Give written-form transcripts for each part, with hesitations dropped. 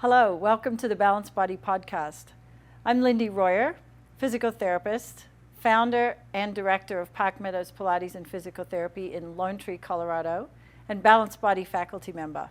Hello, welcome to the Balanced Body Podcast. I'm Lindy Royer, physical therapist, founder and director of Park Meadows Pilates and Physical Therapy in Lone Tree, Colorado, and Balanced Body faculty member.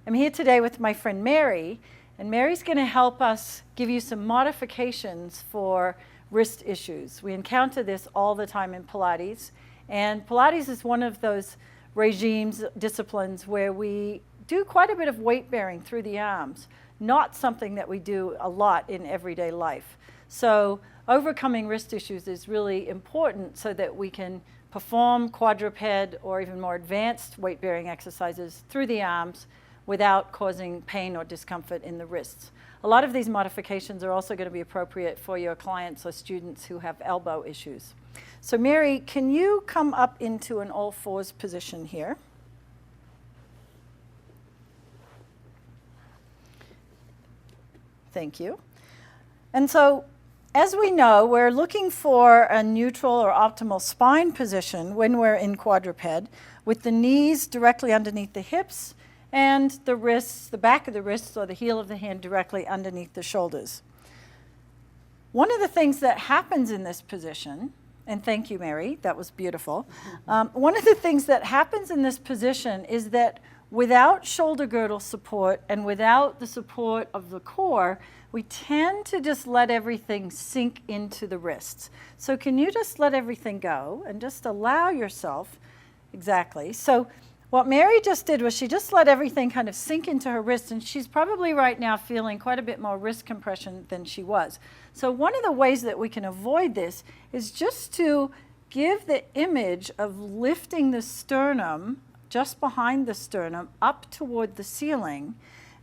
I'm here today with my friend Mary, and Mary's going to help us give you some modifications for wrist issues. We encounter this all the time in Pilates, and Pilates is one of those regimes, disciplines where we do quite a bit of weight bearing through the arms, not something that we do a lot in everyday life. So overcoming wrist issues is really important so that we can perform quadruped or even more advanced weight bearing exercises through the arms without causing pain or discomfort in the wrists. A lot of these modifications are also going to be appropriate for your clients or students who have elbow issues. So Mary, can you come up into an all fours position here? Thank you. And so, as we know, we're looking for a neutral or optimal spine position when we're in quadruped, with the knees directly underneath the hips and the wrists, the back of the wrists or the heel of the hand directly underneath the shoulders. One of the things that happens in this position, and thank you, Mary, that was beautiful. One of the things that happens in this position is that without shoulder girdle support and without the support of the core, we tend to just let everything sink into the wrists. So can you just let everything go and just allow yourself, exactly. So what Mary just did was she just let everything kind of sink into her wrists, and she's probably right now feeling quite a bit more wrist compression than she was. So one of the ways that we can avoid this is just to give the image of lifting the sternum just behind the sternum up toward the ceiling,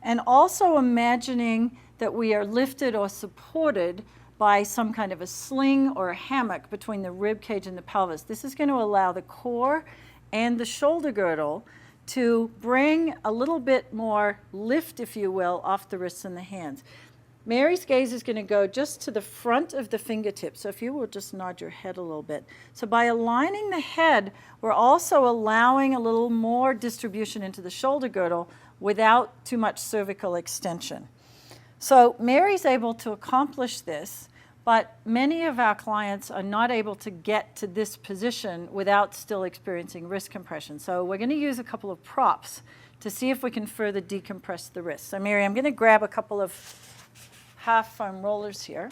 and also imagining that we are lifted or supported by some kind of a sling or a hammock between the rib cage and the pelvis. This is going to allow the core and the shoulder girdle to bring a little bit more lift, if you will, off the wrists and the hands. Mary's gaze is going to go just to the front of the fingertips. So if you will just nod your head a little bit. So by aligning the head, we're also allowing a little more distribution into the shoulder girdle without too much cervical extension. So Mary's able to accomplish this, but many of our clients are not able to get to this position without still experiencing wrist compression. So we're going to use a couple of props to see if we can further decompress the wrist. So Mary, I'm going to grab a couple of half foam rollers here.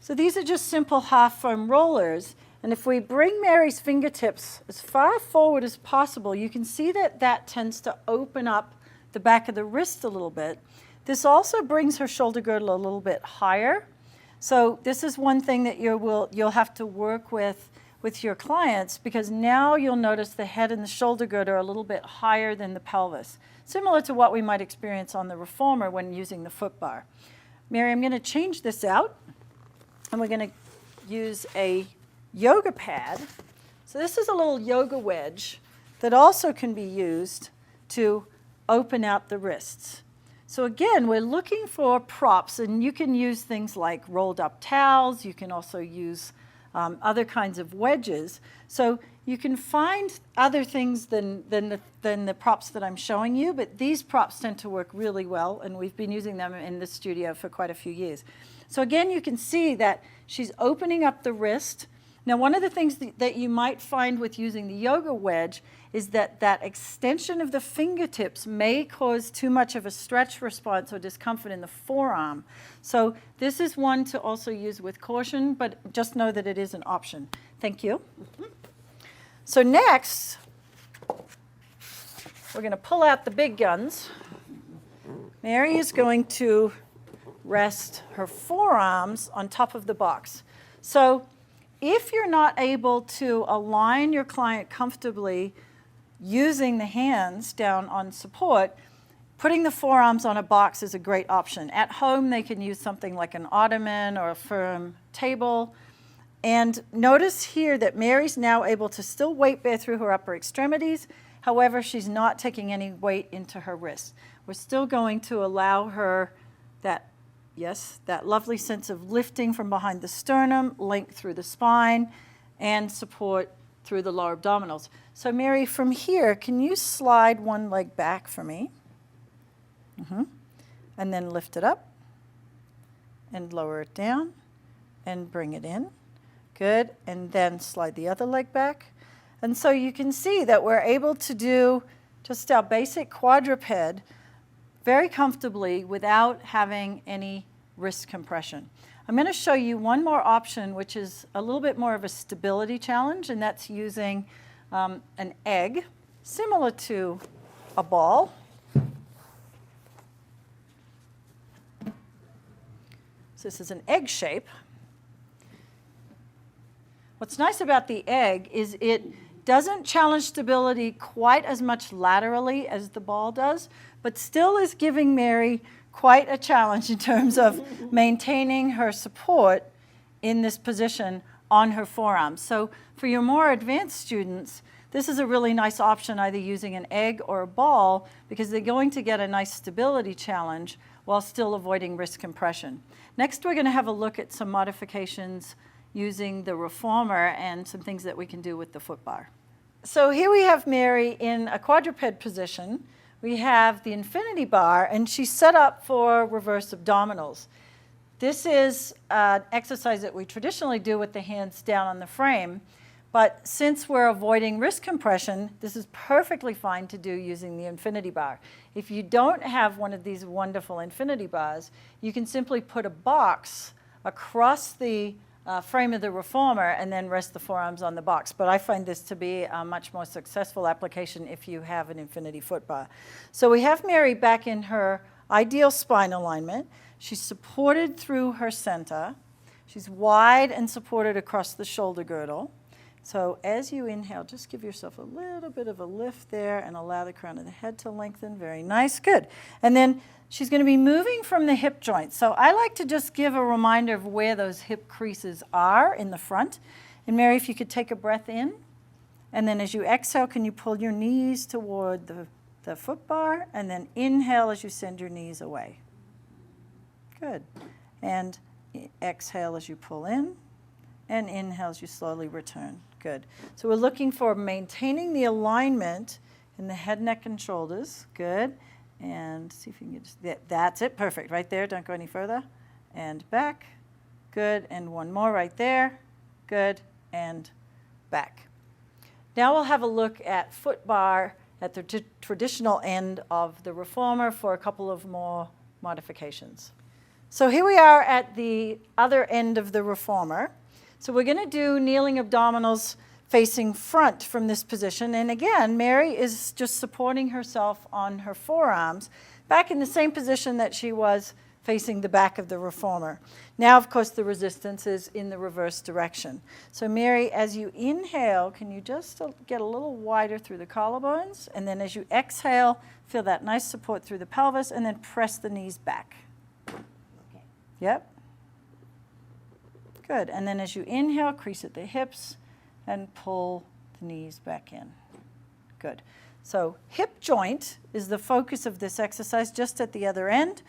So these are just simple half foam rollers, and if we bring Mary's fingertips as far forward as possible, you can see that that tends to open up the back of the wrist a little bit. This also brings her shoulder girdle a little bit higher. So this is one thing that you'll have to work with your clients, because now you'll notice the head and the shoulder girdle are a little bit higher than the pelvis, similar to what we might experience on the reformer when using the foot bar. Mary, I'm going to change this out, and we're going to use a yoga pad. So this is a little yoga wedge that also can be used to open out the wrists. So again, we're looking for props, and you can use things like rolled up towels. You can also use other kinds of wedges. So you can find other things than the props that I'm showing you, but these props tend to work really well, and we've been using them in the studio for quite a few years. So again, you can see that she's opening up the wrist. Now, one of the things that you might find with using the yoga wedge is that that extension of the fingertips may cause too much of a stretch response or discomfort in the forearm. So this is one to also use with caution, but just know that it is an option. Thank you. So next, we're going to pull out the big guns. Mary is going to rest her forearms on top of the box. So if you're not able to align your client comfortably using the hands down on support, putting the forearms on a box is a great option. At home, they can use something like an ottoman or a firm table. And notice here that Mary's now able to still weight bear through her upper extremities. However, she's not taking any weight into her wrists. We're still going to allow her that lovely sense of lifting from behind the sternum, length through the spine, and support through the lower abdominals. So Mary, from here, can you slide one leg back for me? And then lift it up and lower it down and bring it in. Good. And then slide the other leg back. And so you can see that we're able to do just our basic quadruped very comfortably without having any wrist compression. I'm going to show you one more option, which is a little bit more of a stability challenge, and that's using an egg, similar to a ball. So this is an egg shape. What's nice about the egg is it doesn't challenge stability quite as much laterally as the ball does, but still is giving Mary quite a challenge in terms of maintaining her support in this position on her forearms. So for your more advanced students, this is a really nice option, either using an egg or a ball, because they're going to get a nice stability challenge while still avoiding wrist compression. Next, we're going to have a look at some modifications using the reformer and some things that we can do with the foot bar. So here we have Mary in a quadruped position. We have the infinity bar, and she's set up for reverse abdominals. This is an exercise that we traditionally do with the hands down on the frame, but since we're avoiding wrist compression, this is perfectly fine to do using the infinity bar. If you don't have one of these wonderful infinity bars, you can simply put a box across the frame of the reformer and then rest the forearms on the box. But I find this to be a much more successful application if you have an infinity foot bar. So we have Mary back in her ideal spine alignment. She's supported through her center. She's wide and supported across the shoulder girdle. So as you inhale, just give yourself a little bit of a lift there and allow the crown of the head to lengthen. Very nice, good. And then she's going to be moving from the hip joint. So I like to just give a reminder of where those hip creases are in the front. And Mary, if you could take a breath in, and then as you exhale, can you pull your knees toward the foot bar, and then inhale as you send your knees away. Good. And exhale as you pull in, and inhale as you slowly return. Good. So we're looking for maintaining the alignment in the head, neck, and shoulders. Good. And see if you can get just, that's it, perfect, right there, don't go any further. And back, good, and one more right there, good, and back. Now we'll have a look at foot bar at the traditional end of the reformer for a couple of more modifications. So here we are at the other end of the reformer. So we're going to do kneeling abdominals facing front from this position. And again, Mary is just supporting herself on her forearms, back in the same position that she was facing the back of the reformer. Now, of course, the resistance is in the reverse direction. So Mary, as you inhale, can you just get a little wider through the collarbones? And then as you exhale, feel that nice support through the pelvis, and then press the knees back. Okay. Yep. Good. And then as you inhale, crease at the hips and pull the knees back in. Good. So hip joint is the focus of this exercise, just at the other end.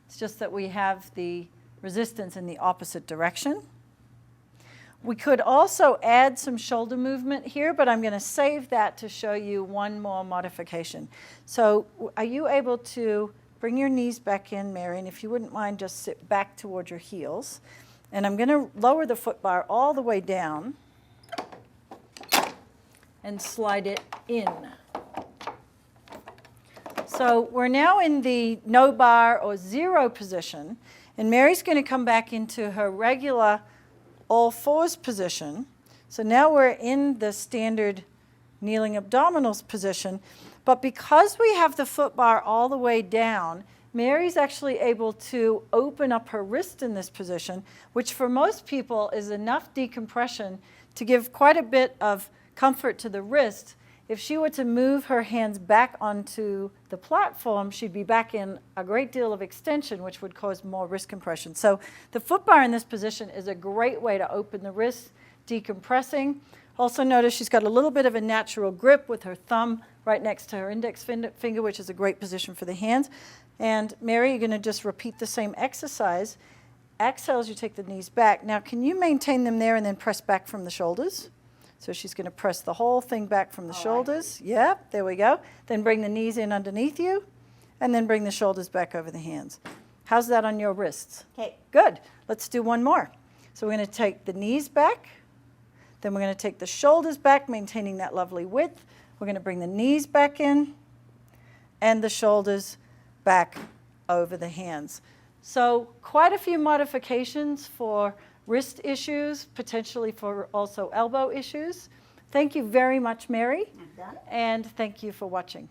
It's just that we have the resistance in the opposite direction. We could also add some shoulder movement here, but I'm going to save that to show you one more modification. So are you able to bring your knees back in, Mary? And if you wouldn't mind, just sit back toward your heels. And I'm going to lower the foot bar all the way down and slide it in. So we're now in the no bar or zero position, and Mary's going to come back into her regular all fours position. So now we're in the standard kneeling abdominals position, but because we have the foot bar all the way down, Mary's actually able to open up her wrist in this position, which for most people is enough decompression to give quite a bit of comfort to the wrist. If she were to move her hands back onto the platform, she'd be back in a great deal of extension, which would cause more wrist compression. So the foot bar in this position is a great way to open the wrist, decompressing. Also notice she's got a little bit of a natural grip with her thumb right next to her index finger, which is a great position for the hands. And Mary, you're going to just repeat the same exercise. Exhale as you take the knees back. Now, can you maintain them there and then press back from the shoulders? So she's going to press the whole thing back from the shoulders. Yeah, there we go. Then bring the knees in underneath you, and then bring the shoulders back over the hands. How's that on your wrists? Okay. Good. Let's do one more. So we're going to take the knees back. Then we're going to take the shoulders back, maintaining that lovely width. We're going to bring the knees back in and the shoulders back over the hands. So quite a few modifications for wrist issues, potentially for also elbow issues. Thank you very much, Mary. I'm done. And thank you for watching.